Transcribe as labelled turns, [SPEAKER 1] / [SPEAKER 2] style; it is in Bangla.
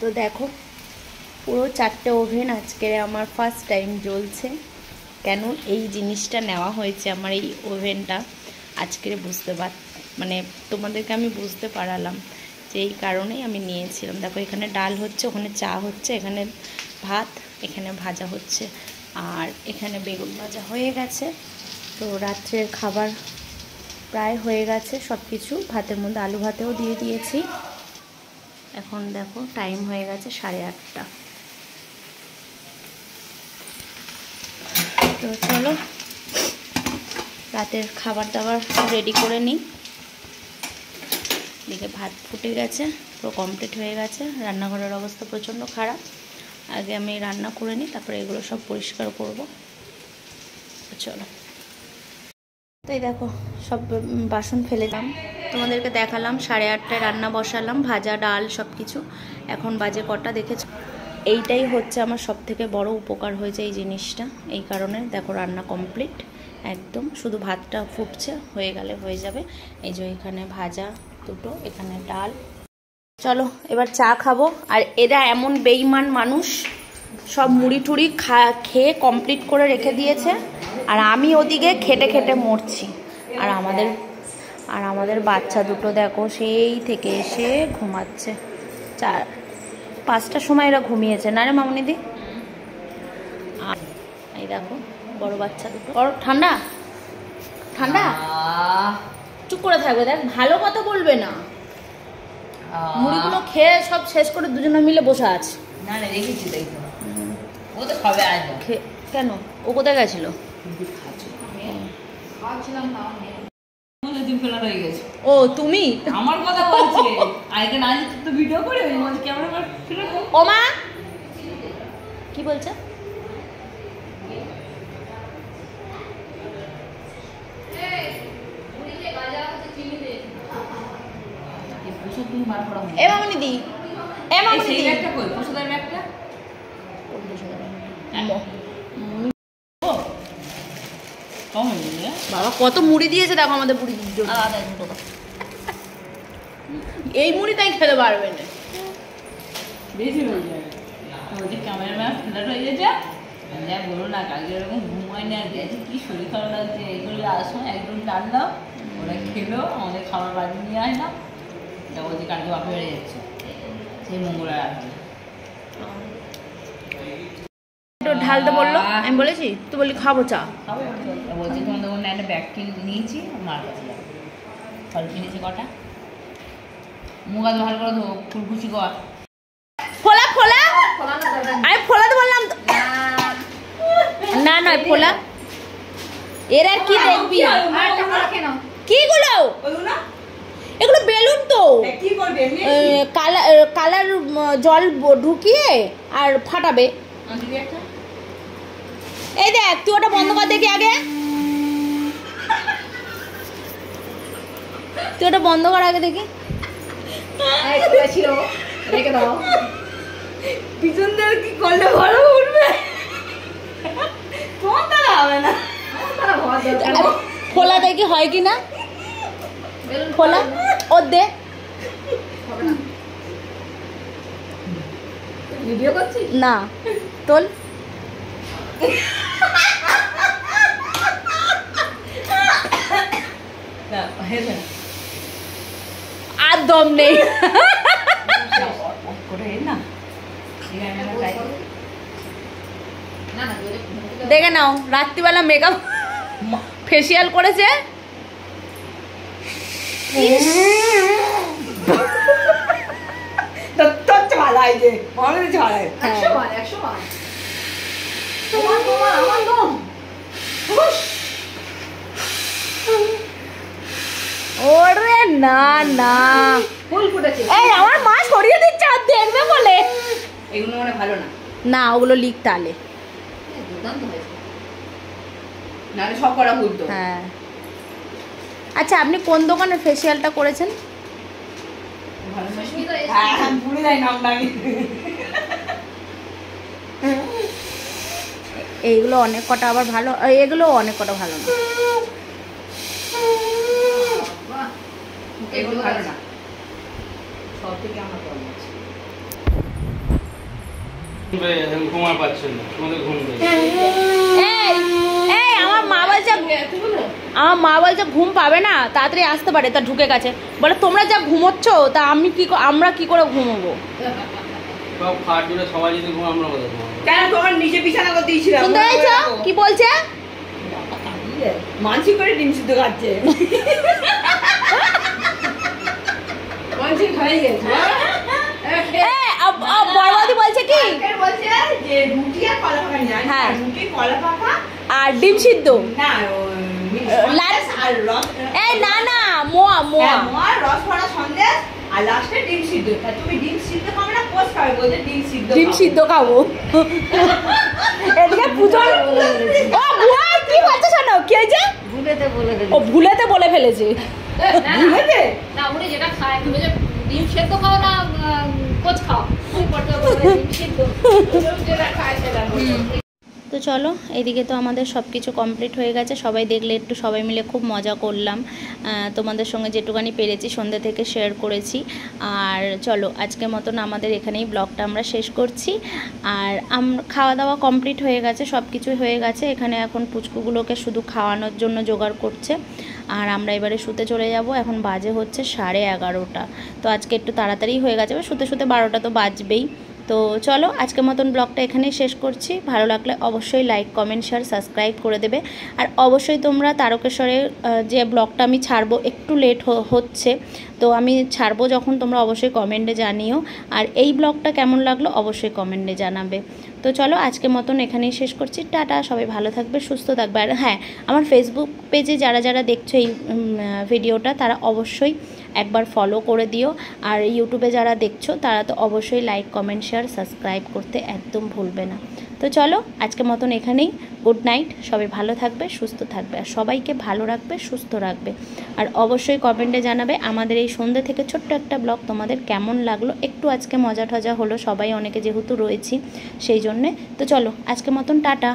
[SPEAKER 1] তো দেখো পুরো 4টে ওভেন আজকে আমার ফার্স্ট টাইম জ্বলছে। কেন এই জিনিসটা নেওয়া হয়েছে আমার এই ওভেনটা আজকে মানে তোমাদেরকে আমি বুঝতে পারালাম যে এই কারণেই আমি নিয়েছিলাম। দেখো এখানে ডাল হচ্ছে, ওখানে চা হচ্ছে, এখানে ভাত, এখানে ভাজা হচ্ছে, আর এখানে বেগুন ভাজা হয়ে গেছে। তো রাত্রের খাবার প্রায় হয়ে গেছে সব কিছু, ভাতের মধ্যে আলু ভাতেও দিয়ে দিয়েছি। এখন দেখো টাইম হয়ে গেছে 8:30। তো চলো রাতের খাবার দাবার রেডি করে নিই। এদিকে ভাত ফুটে গেছে, পুরো কমপ্লিট হয়ে গেছে। রান্নাঘরের অবস্থা প্রচণ্ড খারাপ, আগে আমি রান্না করে নিই, তারপরে এগুলো সব পরিষ্কার করব। চলো, তাই দেখো সব বাসন ফেলে দিলাম, তোমাদেরকে দেখালাম। 8:30টায় রান্না বসালাম, ভাজা ডাল সব কিছু। এখন বাজে কটা দেখেছো? এইটাই হচ্ছে আমার সব থেকে বড় উপকার হয়েছে এই জিনিসটা, এই কারণে দেখো রান্না কমপ্লিট একদম, শুধু ভাতটা ফুটছে, হয়ে গেলে হয়ে যাবে। এই যে এখানে ভাজা দুটো, এখানে ডাল। চলো এবার চা খাবো। আর এরা এমন বেইমান মানুষ, সব মুড়ি টুড়ি খেয়ে কমপ্লিট করে রেখে দিয়েছে, আর আমি ওদিকে খেটে খেটে মরছি। আর আমাদের বাচ্চা দুটো দেখো সেই থেকে এসে ঘুমাচ্ছে। 5টার সময় এরা ঘুমিয়েছে না রে মামুনিদি? এই দেখো বড় বাচ্চা দুটো। বড় ঠান্ডা ঠান্ডা, চুপ করে থাকবে, দেখ ভালো কথা বলবে না। মুড়িগুলো খেয়ে সব শেষ করে দুজনে মিলে বসে আছে।
[SPEAKER 2] না না রেখেছি দেখো, ও তো খাবে আজ।
[SPEAKER 1] কেন ও কোথায় গেছিল? ও তুমি
[SPEAKER 2] আমার কথা বলছে, আইকে না তো ভিডিও করে ক্যামেরা
[SPEAKER 1] ও মা কি বলছে? এ মামুনিদি, এ মামুনিদি,
[SPEAKER 2] একটা কই প্রসাদের ব্যাগটা?
[SPEAKER 1] বাবা কত মুড়ি দিয়েছে দেখো আমাদের বুড়ি। এই মুড়ি তাই খেতে পারবে না,
[SPEAKER 2] বেশি হয়ে যাবে। ক্যামেরাম্যান ফ্ল্যাট হয়ে গেছে, যা বলো না, কালকে এরকম ঘুমায় না, গেছে কি শরীর খারাপ লাগছে। এগুলো আসো একদম টানলাম, ওরা খেলো, আমাদের খাবার বাড়ি নিয়ে আসলাম। যা বলছি কালকে বাপে বেড়ে যাচ্ছে, সেই মঙ্গলবার আসবে।
[SPEAKER 1] ঢালতে বললো, আমি বলেছি তুই বললি খাবো চা।
[SPEAKER 2] বলছি তোমাদের ওখানে একটা ব্যাগ কিনে নিয়েছি, মার কাছে যাবো। ফল কিনেছি কটা, মুখ আজ ভালো করে ধো, ফুলকুচি কর।
[SPEAKER 1] ফোলা ফোলা, আমি ফোলাতে বললাম না নয় ফোলা। এর আর কি দেখবি? কিগুলো? এগুলো বেলুন তো, কালার জল ঢুকিয়ে আর ফাটাবে। এই দেখ তুই ওটা বন্ধ কর দেখি আগে, তুই ওটা বন্ধ কর আগে দেখি।
[SPEAKER 2] পিছন থেকে কি করলে ভালো উঠবে?
[SPEAKER 1] ফোলা দেখি হয় কি না, ফোলা ও দে।
[SPEAKER 2] ভিডিও করছিস
[SPEAKER 1] না তোল। আর দম নেই, দেখে নাও রাত্রিবেলা মেকআপ ফেসিয়াল করেছে। ওরে না না, এই আমার মা সরিয়ে দিচ্ছে আর দেখবে বলে।
[SPEAKER 2] এগুলো মানে ভালো না,
[SPEAKER 1] না ওগুলো লিক তালে
[SPEAKER 2] নাহলে সব করা ভুল তো।
[SPEAKER 1] হ্যাঁ আচ্ছা আপনি কোন দোকানে ফেসিয়ালটা করেছেন? এইগুলো অনেক কটা আবার ভালো, এগুলো অনেক কটা ভালো না।
[SPEAKER 2] এগুলো ভালো না, সব থেকে আমার কম আছে।
[SPEAKER 3] ঘুমার পাচ্ছেন না, তোমাদের ঘুম নেই।
[SPEAKER 1] এই এই আমার মা বলছে ঘুম পাবে না, তাড়াতাড়ি আসতে পারে, তা ঢুকে গেছে। বলে তোমরা যা ঘুমোচ্ছ তা আমরা কি করে ঘুমোবো?
[SPEAKER 3] সব খাট জুড়ে সবাই যদি ঘুম, আমরা কোথায় ঘুমাবো?
[SPEAKER 2] কেন তোমার নিচে বিছানা করে দিয়েছিলাম?
[SPEAKER 1] শুনতে পেয়েছো কি বলছে?
[SPEAKER 2] মানসি করে ডিম সিদ্ধ খাচ্ছে। মানসিক হয়ে গেছে।
[SPEAKER 1] বড়বাদি বলছে কি
[SPEAKER 2] বলছে যে রুটি আর কলা পাকা নিয়ে আসে।
[SPEAKER 1] হ্যাঁ।
[SPEAKER 2] রুটি কলা পাকা
[SPEAKER 1] আর ডিম সিদ্ধ
[SPEAKER 2] না
[SPEAKER 1] লাস্ট
[SPEAKER 2] আর রস।
[SPEAKER 1] এই না না মোয়া মোয়া
[SPEAKER 2] মোয়া রস ভরা সন্দেশ আর লাস্টে ডিম সিদ্ধ। তা তুমি ডিম সিদ্ধ খাবে না পোস্ট খাবে? বলছে ডিম সিদ্ধ
[SPEAKER 1] খাবো। এদিকে পুজোর ও বুয়া কি বলছে শোনো, কি হয়েছে? ও ভুলেতে বলে ফেলেছে।
[SPEAKER 2] ভুলেতে
[SPEAKER 4] না উনি যেটা খায় তুমি যে ডিম সেদ্ধ খাও না কোচ খাও ডিম সেদ্ধ যেটা খায় সেটা
[SPEAKER 1] তো চলো, এদিকে তো আমাদের সব কিছু কমপ্লিট হয়ে গেছে। সবাই দেখলে একটু সবাই মিলে খুব মজা করলাম। তোমাদের সঙ্গে যেটুকানি পেরেছি সন্ধ্যে থেকে শেয়ার করেছি। আর চলো আজকের মতন আমাদের এখানেই ব্লগটা আমরা শেষ করছি। আর খাওয়া দাওয়া কমপ্লিট হয়ে গেছে, সব কিছু হয়ে গেছে। এখানে এখন পুচকুগুলোকে শুধু খাওয়ানোর জন্য জোগাড় করছে। আর আমরা এবারে শুতে চলে যাব। এখন বাজে হচ্ছে 11:30। তো আজকে একটু তাড়াতাড়ি হয়ে গেছে, শুতে শুতে 12টা তো বাজবেই। তো চলো আজকের মতন ব্লগটা এখানেই শেষ করছি। ভালো লাগলে অবশ্যই লাইক কমেন্ট শেয়ার সাবস্ক্রাইব করে দেবে। আর অবশ্যই তোমরা তারকেশ্বরের যে ব্লগটা আমি ছাড়বো, একটু লেট হচ্ছে, তো আমি ছাড়বো যখন তোমরা অবশ্যই কমেন্টে জানিও। আর এই ব্লগটা কেমন লাগলো অবশ্যই কমেন্টে জানাবে। তো চলো আজকের মতন এখানেই শেষ করছি। টাটা, সবাই ভালো থাকবে, সুস্থ থাকবে। আর হ্যাঁ, আমার ফেসবুক পেজে যারা দেখছো এই ভিডিওটা, তারা অবশ্যই একবার ফলো করে দিও। আর ইউটিউবে যারা দেখছো তারা তো অবশ্যই লাইক কমেন্ট শেয়ার সাবস্ক্রাইব করতে একদম ভুলবে না। তো চলো আজকের মতন এখানেই, গুড নাইট। সবাই ভালো থাকবে, সুস্থ থাকবে, আর সবাইকে ভালো রাখবে, সুস্থ রাখবে। আর অবশ্যই কমেন্টে জানাবে আমাদের এই সন্ধ্যে থেকে ছোট্ট একটা ব্লগ তোমাদের কেমন লাগলো। একটু আজকে মজা টজা হলো, সবাই অনেকে যেহেতু রয়েছি সেই জন্যে। তো চলো আজকের মতন টাটা।